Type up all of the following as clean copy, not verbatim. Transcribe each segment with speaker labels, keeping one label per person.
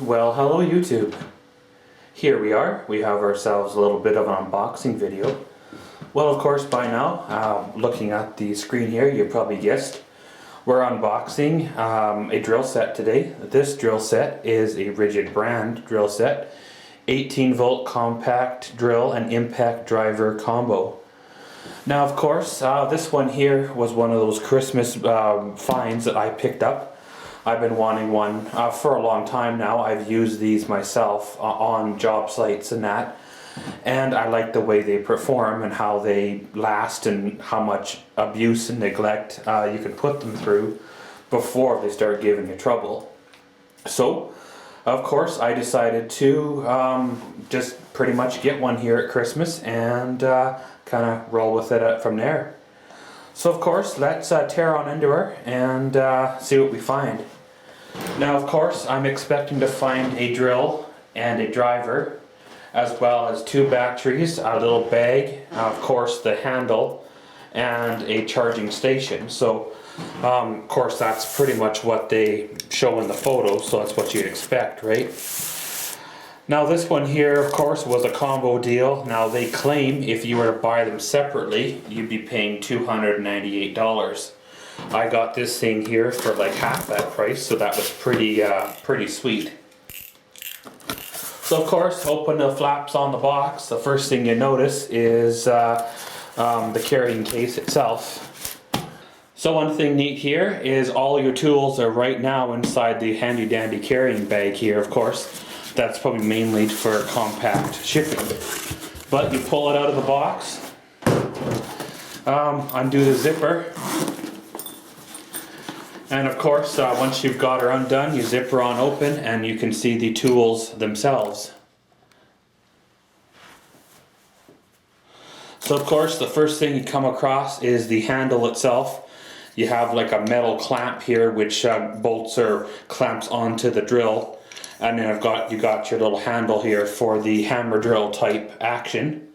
Speaker 1: Well, hello YouTube. Here we are. We have ourselves a little bit of an unboxing video. Well, of course, by now, looking at the screen here, you probably guessed, we're unboxing a drill set today. This drill set is a Rigid brand drill set, 18 volt compact drill and impact driver combo. Now, of course, this one here was one of those Christmas finds that I picked up. I've been wanting one for a long time now. I've used these myself on job sites and that, and I like the way they perform and how they last and how much abuse and neglect you can put them through before they start giving you trouble. So, of course, I decided to just pretty much get one here at Christmas and kind of roll with it from there. So, of course, let's tear on into her and see what we find. Now, of course, I'm expecting to find a drill and a driver, as well as 2 batteries, a little bag, of course the handle, and a charging station. So, of course, that's pretty much what they show in the photo, so that's what you'd expect, right? Now, this one here, of course, was a combo deal. Now, they claim if you were to buy them separately, you'd be paying $298. I got this thing here for like half that price, so that was pretty sweet. So, of course, open the flaps on the box. The first thing you notice is the carrying case itself. So one thing neat here is all your tools are right now inside the handy dandy carrying bag here, of course. That's probably mainly for compact shipping. But you pull it out of the box, undo the zipper, and of course, once you've got her undone, you zip her on open and you can see the tools themselves. So, of course, the first thing you come across is the handle itself. You have like a metal clamp here which bolts or clamps onto the drill. And then you got your little handle here for the hammer drill type action.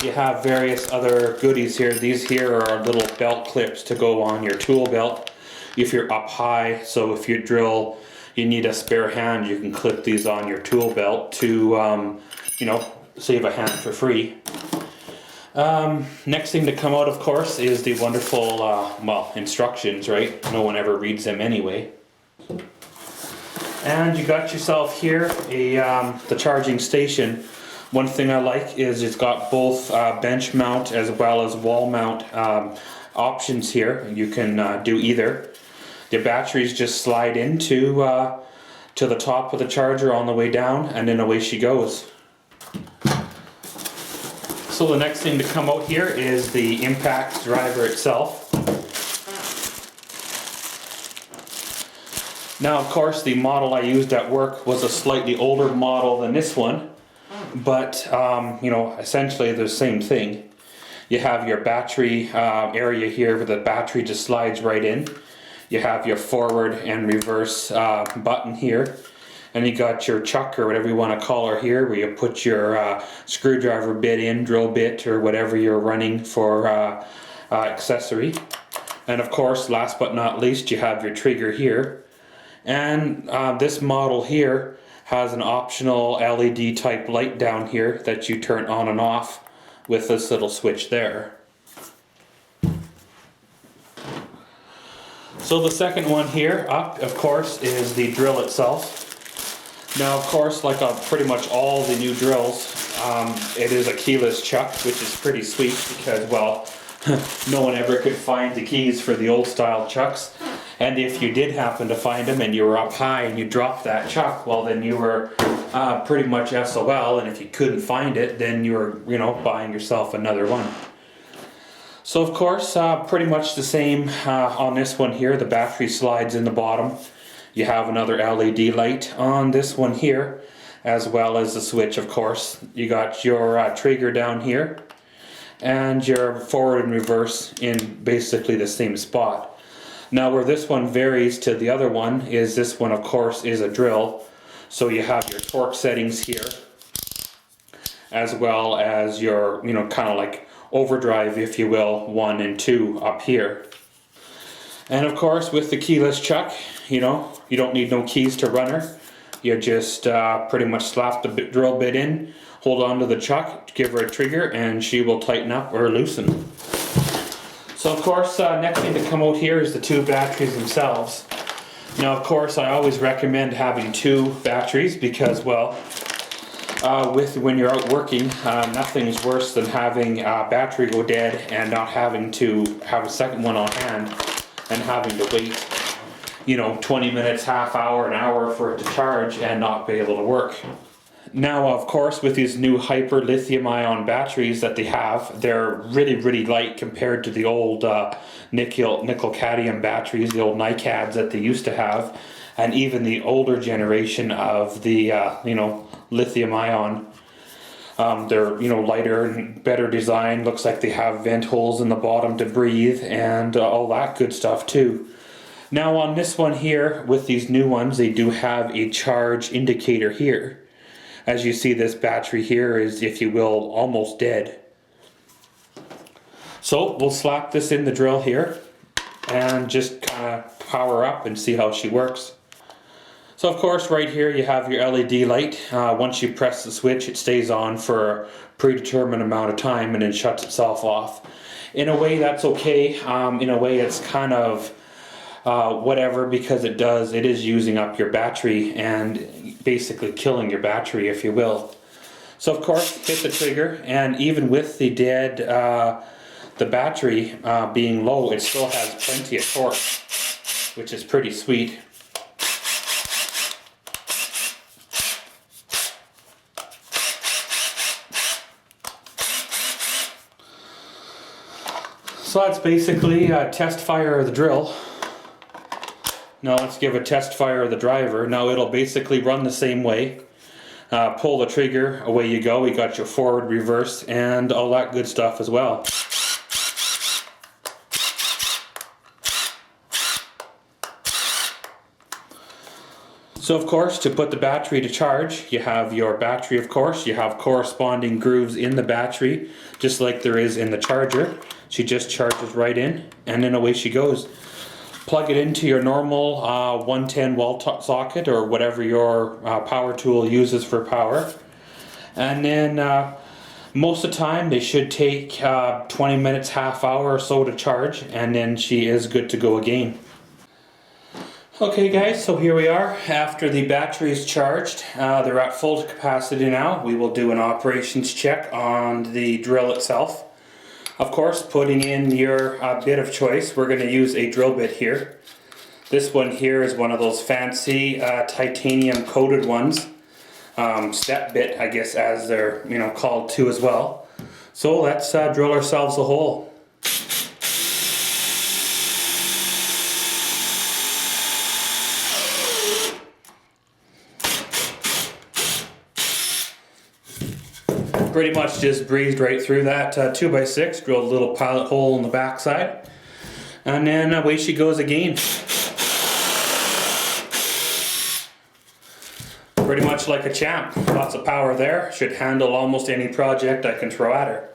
Speaker 1: You have various other goodies here. These here are little belt clips to go on your tool belt if you're up high. So if you drill, you need a spare hand, you can clip these on your tool belt to, save a hand for free. Next thing to come out, of course, is the wonderful, instructions, right? No one ever reads them anyway. And you got yourself here the charging station. One thing I like is it's got both bench mount as well as wall mount options here. You can do either. The batteries just slide into to the top of the charger on the way down, and then away she goes. So the next thing to come out here is the impact driver itself. Now, of course, the model I used at work was a slightly older model than this one. But, essentially the same thing. You have your battery area here where the battery just slides right in. You have your forward and reverse button here. And you got your chuck, or whatever you want to call her here, where you put your screwdriver bit in, drill bit, or whatever you're running for accessory. And of course, last but not least, you have your trigger here. And this model here has an optional LED type light down here that you turn on and off with this little switch there. So the second one here up, of course, is the drill itself. Now, of course, like pretty much all the new drills, it is a keyless chuck, which is pretty sweet because, well, no one ever could find the keys for the old style chucks. And if you did happen to find them and you were up high and you dropped that chuck, well, then you were pretty much SOL. And if you couldn't find it, then you were, buying yourself another one. So, of course, pretty much the same on this one here. The battery slides in the bottom. You have another LED light on this one here, as well as the switch, of course. You got your trigger down here and your forward and reverse in basically the same spot. Now, where this one varies to the other one is this one, of course, is a drill. So you have your torque settings here, as well as your, kind of like overdrive, if you will, 1 and 2 up here. And of course, with the keyless chuck, you know, you don't need no keys to run her. You just pretty much slap the drill bit in, hold on to the chuck, give her a trigger, and she will tighten up or loosen. So of course, next thing to come out here is the two batteries themselves. Now of course, I always recommend having two batteries because, well, when you're out working, nothing is worse than having a battery go dead and not having to have a second one on hand and having to wait, you know, 20 minutes, half hour, an hour for it to charge and not be able to work. Now, of course, with these new hyper lithium ion batteries that they have, they're really light compared to the old nickel cadmium batteries, the old NiCads that they used to have, and even the older generation of the you know, lithium ion. They're, you know, lighter and better design. Looks like they have vent holes in the bottom to breathe and all that good stuff too. Now on this one here, with these new ones, they do have a charge indicator here. As you see, this battery here is, if you will, almost dead. So we'll slap this in the drill here and just kind of power up and see how she works. So of course, right here you have your LED light. Once you press the switch, it stays on for a predetermined amount of time and then shuts itself off. In a way, that's okay. In a way, it's kind of whatever, because it is using up your battery and basically killing your battery, if you will. So of course, hit the trigger, and even with the dead, the battery being low, it still has plenty of torque, which is pretty sweet. So that's basically a test fire of the drill. Now let's give a test fire of the driver. Now it'll basically run the same way. Pull the trigger, away you go. You got your forward, reverse, and all that good stuff as well. So of course, to put the battery to charge, you have your battery, of course. You have corresponding grooves in the battery, just like there is in the charger. She just charges right in, and then away she goes. Plug it into your normal 110 wall socket or whatever your power tool uses for power. And then most of the time they should take 20 minutes, half hour or so to charge, and then she is good to go again. Okay guys, so here we are after the battery is charged. They're at full capacity now. We will do an operations check on the drill itself. Of course, putting in your bit of choice. We're going to use a drill bit here. This one here is one of those fancy titanium coated ones. Step bit, I guess, as they're, you know, called too as well. So let's drill ourselves a hole. Pretty much just breezed right through that 2x6, drilled a little pilot hole in the backside, and then away she goes again. Pretty much like a champ. Lots of power there. Should handle almost any project I can throw at her.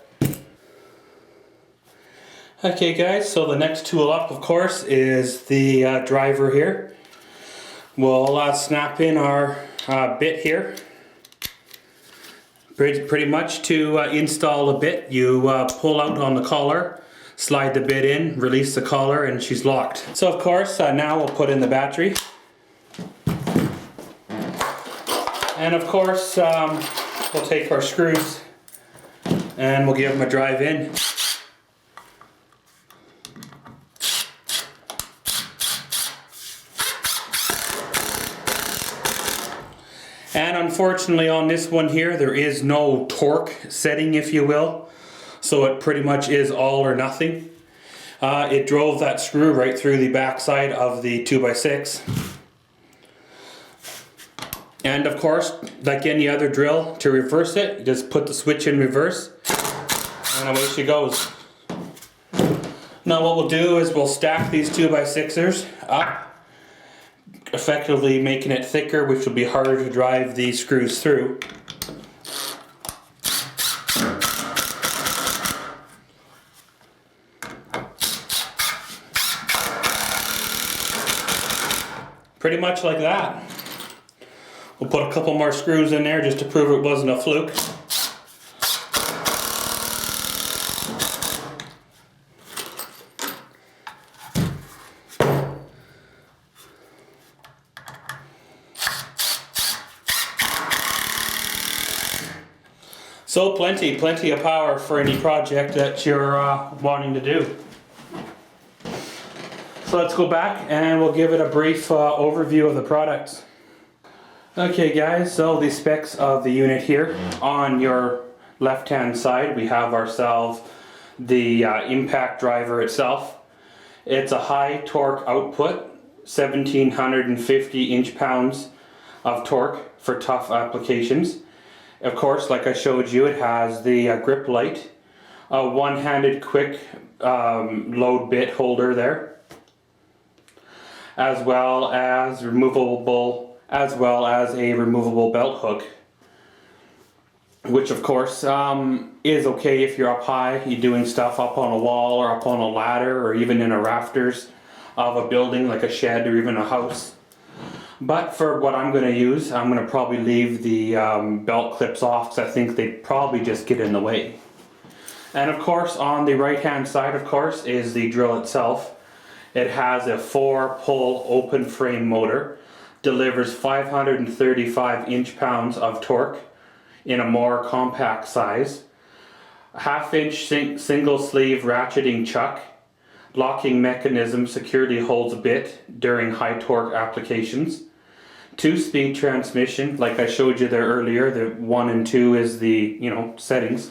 Speaker 1: Okay guys, so the next tool up, of course, is the driver here. We'll snap in our bit here. Pretty much to install a bit, you pull out on the collar, slide the bit in, release the collar, and she's locked. So of course, now we'll put in the battery. And of course, we'll take our screws and we'll give them a drive in. And unfortunately on this one here, there is no torque setting, if you will. So it pretty much is all or nothing. It drove that screw right through the backside of the 2x6. And of course, like any other drill, to reverse it, you just put the switch in reverse, and away she goes. Now what we'll do is we'll stack these 2x6ers up, effectively making it thicker, which will be harder to drive these screws through. pretty much like that. We'll put a couple more screws in there just to prove it wasn't a fluke. So plenty of power for any project that you're wanting to do. So let's go back and we'll give it a brief overview of the product. Okay guys, so the specs of the unit here. On your left hand side we have ourselves the impact driver itself. It's a high torque output, 1750 inch-pounds of torque for tough applications. Of course, like I showed you, it has the grip light, a one-handed quick load bit holder there, as well as a removable belt hook, which of course is okay if you're up high, you're doing stuff up on a wall or up on a ladder or even in a rafters of a building like a shed or even a house. But for what I'm going to use, I'm going to probably leave the belt clips off because I think they'd probably just get in the way. And of course on the right hand side of course is the drill itself. It has a 4-pole open frame motor, delivers 535 inch-pounds of torque in a more compact size, half-inch single sleeve ratcheting chuck, locking mechanism securely holds a bit during high torque applications, 2-speed transmission like I showed you there earlier. The 1 and 2 is the settings,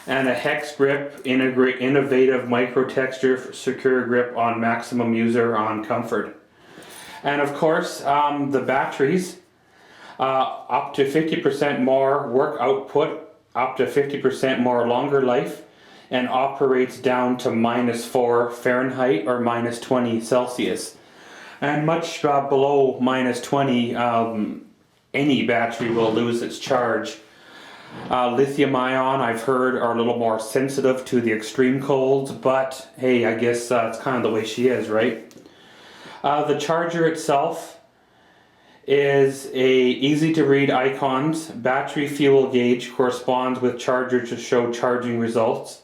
Speaker 1: and a hex grip, innovative micro texture secure grip on maximum user on comfort. And of course the batteries, up to 50% more work output, up to 50% more longer life, and operates down to -4 Fahrenheit or -20 Celsius. And much below -20, any battery will lose its charge. Lithium ion, I've heard, are a little more sensitive to the extreme colds, but hey, I guess it's kind of the way she is, right? The charger itself is a easy to read icons. Battery fuel gauge corresponds with charger to show charging results.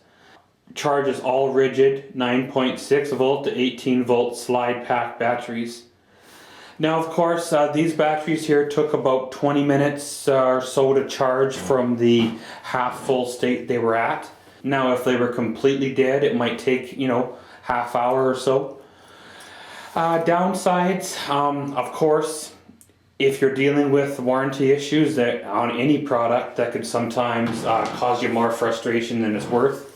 Speaker 1: Charges all rigid 9.6 volt to 18 volt slide pack batteries. Now of course these batteries here took about 20 minutes or so to charge from the half full state they were at. Now if they were completely dead it might take half hour or so. Downsides, of course, if you're dealing with warranty issues that on any product, that could sometimes cause you more frustration than it's worth.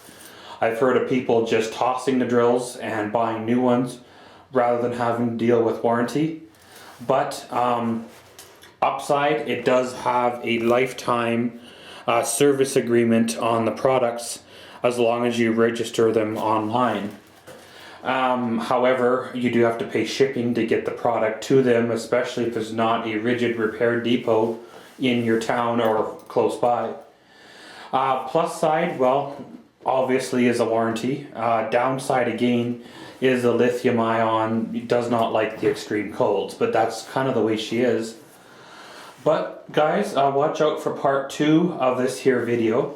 Speaker 1: I've heard of people just tossing the drills and buying new ones rather than having to deal with warranty. But upside, it does have a lifetime service agreement on the products as long as you register them online. However, you do have to pay shipping to get the product to them, especially if there's not a rigid repair depot in your town or close by. Plus side, well, obviously is a warranty. Downside again is the lithium ion does not like the extreme colds, but that's kind of the way she is. But guys, watch out for part 2 of this here video,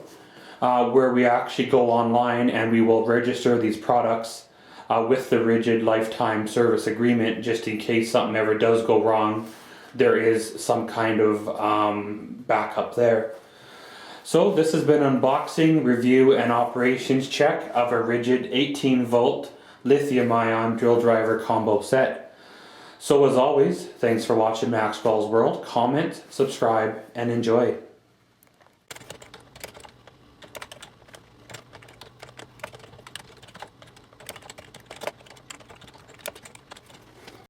Speaker 1: where we actually go online and we will register these products with the rigid lifetime service agreement, just in case something ever does go wrong, there is some kind of backup there. So this has been an unboxing, review, and operations check of a rigid 18 volt lithium ion drill driver combo set. So as always, thanks for watching Maxwell's World. Comment, subscribe, and enjoy.